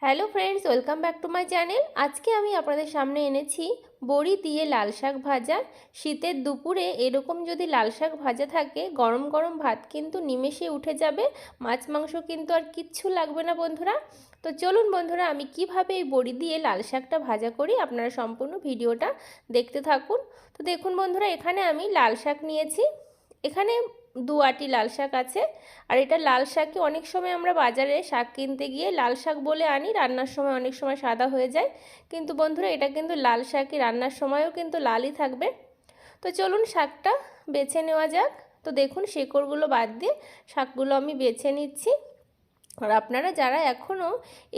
Hello friends, welcome back to my channel. আজকে আমি আপনাদের সামনে এনেছি বড়ি দিয়ে লাল শাক ভাজা। শীতের দুপুরে এরকম যদি লাল শাক ভাজা থাকে, গরম গরম ভাত কিন্তু নিমেষে উঠে যাবে। মাছ মাংস কিন্তু আর কিচ্ছু লাগবে না বন্ধুরা। তো চলুন বন্ধুরা, আমি কিভাবে এই বড়ি দিয়ে লাল শাকটা ভাজা করি আপনারা সম্পূর্ণ ভিডিওটা দেখতে থাকুন। তো দেখুন বন্ধুরা, এখানে আমি লাল শাক নিয়েছি। এখানে 2 আঁটি লাল শাক আছে। আর এটা লাল শাকই অনেক সময় আমরা বাজারে শাক কিনতে গিয়ে লাল শাক বলে আনি, রান্নার সময় অনেক সময় সাদা হয়ে যায়। কিন্তু বন্ধুরা, এটা কিন্তু লাল শাকই, রান্নার সময়ও কিন্তু লালই থাকবে। তো চলুন শাকটা বেছে নেওয়া যাক। তো দেখুন, শেকড়গুলো বাদ দিয়ে শাকগুলো আমি বেছে নিচ্ছি। আর আপনারা যারা এখনও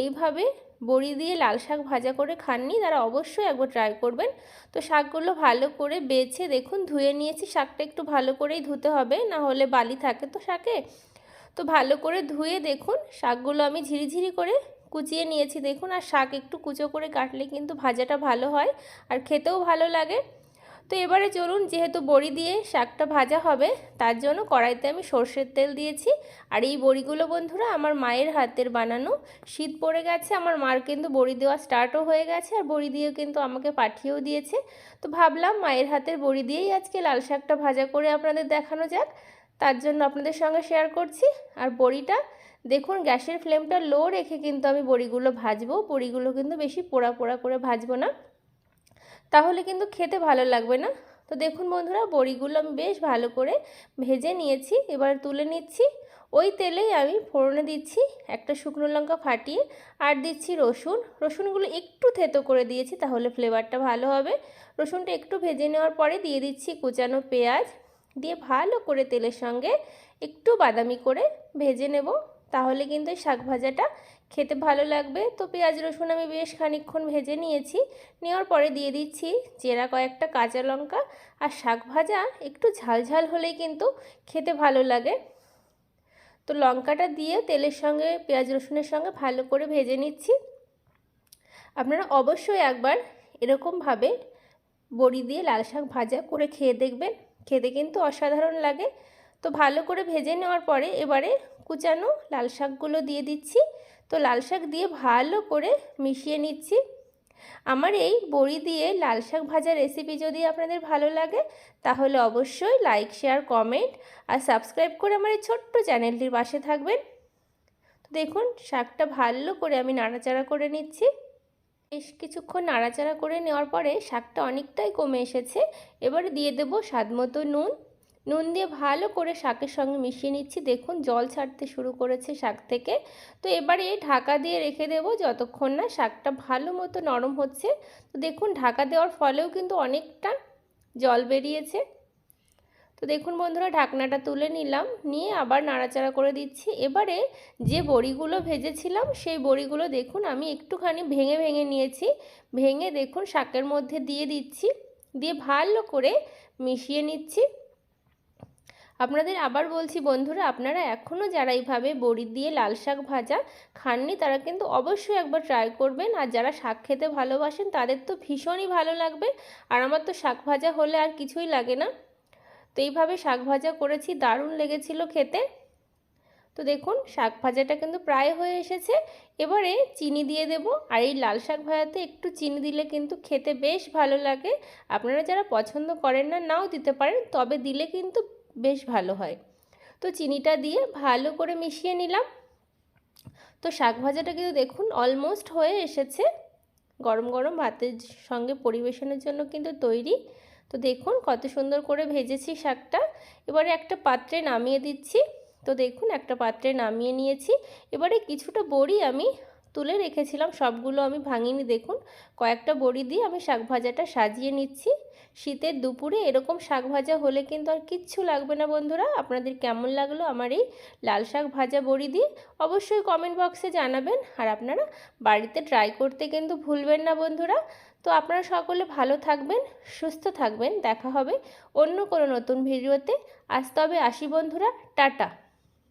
এইভাবে বড়ি দিয়ে লাল শাক ভাজা করে খাননি, তারা অবশ্যই একবার ট্রাই করবেন। তো শাকগুলো ভালো করে বেছে দেখুন ধুয়ে নিয়েছি। শাকটা একটু ভালো করেই ধুতে হবে, না হলে বালি থাকে তো শাকে। তো ভালো করে ধুয়ে দেখুন শাকগুলো আমি ঝিরিঝিরি করে কুচিয়ে নিয়েছি দেখুন। আর শাক একটু কুচো করে কাটলে কিন্তু ভাজাটা ভালো হয় আর খেতেও ভালো লাগে। তো এবারে চলুন, যেহেতু বড়ি দিয়ে শাকটা ভাজা হবে, তার জন্য কড়াইতে আমি সর্ষের তেল দিয়েছি। আর এই বড়িগুলো বন্ধুরা আমার মায়ের হাতের বানানো। শীত পড়ে গেছে, আমার মার কিন্তু বড়ি দেওয়া স্টার্টও হয়ে গেছে, আর বড়ি দিয়েও কিন্তু আমাকে পাঠিয়েও দিয়েছে। তো ভাবলাম মায়ের হাতের বড়ি দিয়েই আজকে লাল শাকটা ভাজা করে আপনাদের দেখানো যাক, তার জন্য আপনাদের সঙ্গে শেয়ার করছি। আর বড়িটা দেখুন, গ্যাসের ফ্লেমটা লো রেখে কিন্তু আমি বড়িগুলো ভাজবো। বড়িগুলো কিন্তু বেশি পোড়া পোড়া করে ভাজবো না, তাহলে কিন্তু খেতে ভালো লাগবে না। তো দেখুন বন্ধুরা, বড়িগুলো আমি বেশ ভালো করে ভেজে নিয়েছি। এবার তুলে নিচ্ছি। ওই তেলেই আমি ফোড়নে দিচ্ছি একটা শুকনো লঙ্কা ফাটিয়ে, আর দিচ্ছি রসুন। রসুনগুলো একটু থেতো করে দিয়েছি, তাহলে ফ্লেভারটা ভালো হবে। রসুনটা একটু ভেজে নেওয়ার পরে দিয়ে দিচ্ছি কুচানো পেঁয়াজ, দিয়ে ভালো করে তেলের সঙ্গে একটু বাদামি করে ভেজে নেব, তাহলে কিন্তু এই শাক ভাজাটা খেতে ভালো লাগবে। তো পেঁয়াজ রসুন আমি বেশ খানিকক্ষণ ভেজে নিয়েছি। নেওয়ার পরে দিয়ে দিচ্ছি চেরা কয়েকটা কাঁচা লঙ্কা। আর শাক ভাজা একটু ঝাল ঝাল হলেই কিন্তু খেতে ভালো লাগে। তো লঙ্কাটা দিয়ে তেলের সঙ্গে পেঁয়াজ রসুনের সঙ্গে ভালো করে ভেজে নিচ্ছি। আপনারা অবশ্যই একবার এরকমভাবে বড়ি দিয়ে লাল শাক ভাজা করে খেয়ে দেখবেন, খেতে কিন্তু অসাধারণ লাগে। তো ভালো করে ভেজে নেওয়ার পরে এবারে কুচানো লাল শাকগুলো দিয়ে দিচ্ছি। তো লাল শাক দিয়ে ভালো করে মিশিয়ে নিচ্ছি। আমার এই বড়ি দিয়ে লাল শাক ভাজা রেসিপি যদি আপনাদের ভালো লাগে, তাহলে অবশ্যই লাইক, শেয়ার, কমেন্ট আর সাবস্ক্রাইব করে আমার এই ছোট্ট চ্যানেলটির পাশে থাকবেন। তো দেখুন, শাকটা ভালো করে আমি নাড়াচাড়া করে নিচ্ছি। বেশ কিছুক্ষণ নাড়াচাড়া করে নেওয়ার পরে শাকটা অনেকটাই কমে এসেছে। এবারে দিয়ে দেবো স্বাদমতো নুন। নুন দিয়ে ভালো করে শাকের সঙ্গে মিশিয়ে নিচ্ছি। দেখুন জল ছাড়তে শুরু করেছে শাক থেকে। তো এবারে ঢাকা দিয়ে রেখে দেবো যতক্ষণ না শাকটা ভালো মতো নরম হচ্ছে। তো দেখুন ঢাকা দেওয়ার ফলেও কিন্তু অনেকটা জল বেরিয়েছে। তো দেখুন বন্ধুরা, ঢাকনাটা তুলে নিলাম, নিয়ে আবার নাড়াচাড়া করে দিচ্ছি। এবারে যে বড়িগুলো ভেজেছিলাম সেই বড়িগুলো দেখুন আমি একটুখানি ভেঙে ভেঙে নিয়েছি। ভেঙে দেখুন শাকের মধ্যে দিয়ে দিচ্ছি, দিয়ে ভালো করে মিশিয়ে নিচ্ছি। আপনাদের আবার বলছি বন্ধুরা, আপনারা এখনও যারা এইভাবে বড়ি দিয়ে লাল শাক ভাজা খাননি, তারা কিন্তু অবশ্যই একবার ট্রাই করবেন। আর যারা শাক খেতে ভালোবাসেন তাদের তো ভীষণই ভালো লাগবে। আর আমার তো শাক ভাজা হলে আর কিছুই লাগে না। তো এইভাবে শাক ভাজা করেছি, দারুণ লেগেছিল খেতে। তো দেখুন শাক ভাজাটা কিন্তু প্রায় হয়ে এসেছে। এবারে চিনি দিয়ে দেব। আর এই লাল শাক ভাজাতে একটু চিনি দিলে কিন্তু খেতে বেশ ভালো লাগে। আপনারা যারা পছন্দ করেন না, নাও দিতে পারেন, তবে দিলে কিন্তু বেশ ভালো হয়। তো চিনিটা দিয়ে ভালো করে মিশিয়ে নিলাম। তো শাক ভাজাটা কিন্তু দেখুন অলমোস্ট হয়ে এসেছে। গরম গরম ভাতের সঙ্গে পরিবেশনের জন্য কিন্তু তৈরি। তো দেখুন কত সুন্দর করে ভেজেছি শাকটা। এবারে একটা পাত্রে নামিয়ে দিচ্ছি। তো দেখুন একটা পাত্রে নামিয়ে নিয়েছি। এবারে কিছুটা বড়ি আমি তুলে রেখেছিলাম, সবগুলো আমি ভাঙিনি। দেখুন কয়েকটা বড়ি দিয়ে আমি শাক ভাজাটা সাজিয়ে নিচ্ছি। শীতের দুপুরে এরকম শাক ভাজা হলে কিন্তু আর কিচ্ছু লাগবে না বন্ধুরা। আপনাদের কেমন লাগলো আমার এই লাল শাক ভাজা বড়ি দিয়ে অবশ্যই কমেন্ট বক্সে জানাবেন। আর আপনারা বাড়িতে ট্রাই করতে কিন্তু ভুলবেন না বন্ধুরা। তো আপনারা সকলে ভালো থাকবেন, সুস্থ থাকবেন। দেখা হবে অন্য কোনো নতুন ভিডিওতে। আজ তবে আসি বন্ধুরা, টাটা।